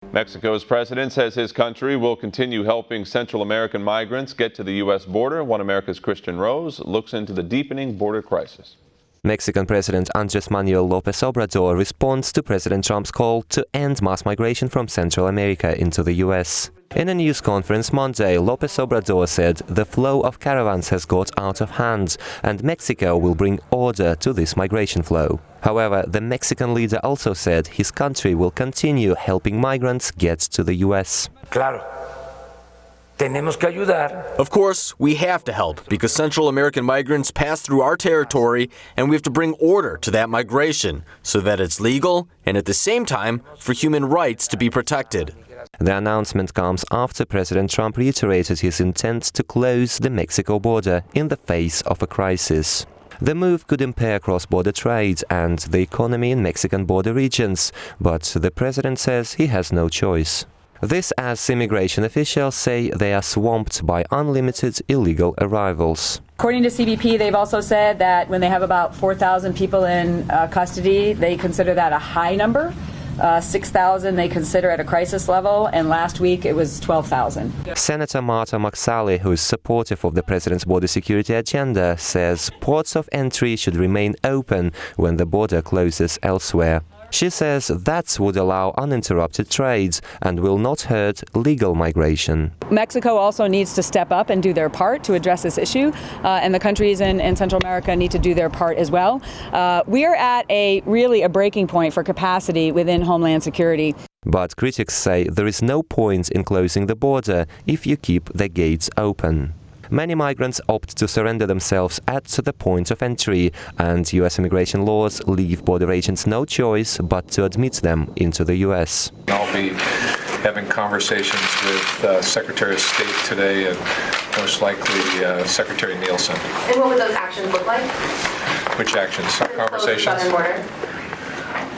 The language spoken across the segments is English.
Mexico's president says his country will continue helping Central American migrants get to the U.S. border. One America's Kristian Rouz looks into the deepening border crisis. Mexican President Andrés Manuel López Obrador responds to President Trump's call to end mass migration from Central America into the U.S. In a news conference Monday, López Obrador said the flow of caravans has got out of hand and Mexico will bring order to this migration flow. However, the Mexican leader also said his country will continue helping migrants get to the U.S. Claro. Tenemos que ayudar. Of course, we have to help because Central American migrants pass through our territory and we have to bring order to that migration so that it's legal and at the same time for human rights to be protected. The announcement comes after President Trump reiterated his intent to close the Mexico border in the face of a crisis. The move could impair cross-border trade and the economy in Mexican border regions, but the president says he has no choice. This as immigration officials say they are swamped by unlimited illegal arrivals. According to CBP, they've also said that when they have about 4,000 people in custody, they consider that a high number. 6,000 they consider at a crisis level, and last week it was 12,000. Senator Marta McSally, who is supportive of the president's border security agenda, says ports of entry should remain open when the border closes elsewhere. She says that would allow uninterrupted trade and will not hurt legal migration. Mexico also needs to step up and do their part to address this issue, and the countries in Central America need to do their part as well. We are at really a breaking point for capacity within Homeland Security. But critics say there is no point in closing the border if you keep the gates open. Many migrants opt to surrender themselves at the point of entry, and U.S. immigration laws leave border agents no choice but to admit them into the U.S. I'll be having conversations with Secretary of State today and most likely Secretary Nielsen. And what would those actions look like? Which actions? Conversations? Southern border.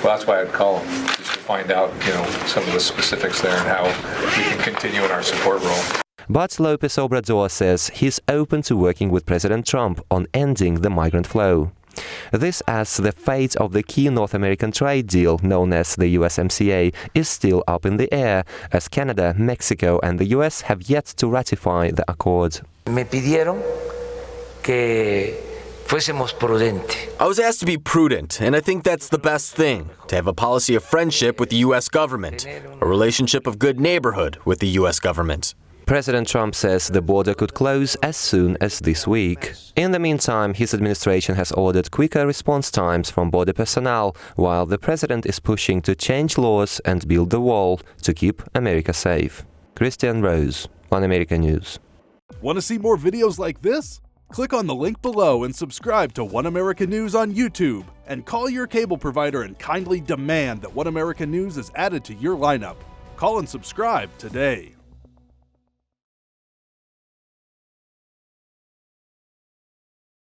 Well, that's why I'd call them, just to find out, some of the specifics there and how we can continue in our support role. But López Obrador says he's open to working with President Trump on ending the migrant flow. This as the fate of the key North American trade deal known as the USMCA is still up in the air, as Canada, Mexico and the US have yet to ratify the accord. Me pidieron que fuésemos prudentes. I was asked to be prudent, and I think that's the best thing, to have a policy of friendship with the U.S. government, a relationship of good neighborhood with the U.S. government. President Trump says the border could close as soon as this week. In the meantime, his administration has ordered quicker response times from border personnel, while the president is pushing to change laws and build the wall to keep America safe. Kristian, Rouz, One America News. Want to see more videos like this? Click on the link below and subscribe to One America News on YouTube. And call your cable provider and kindly demand that One America News is added to your lineup. Call and subscribe today.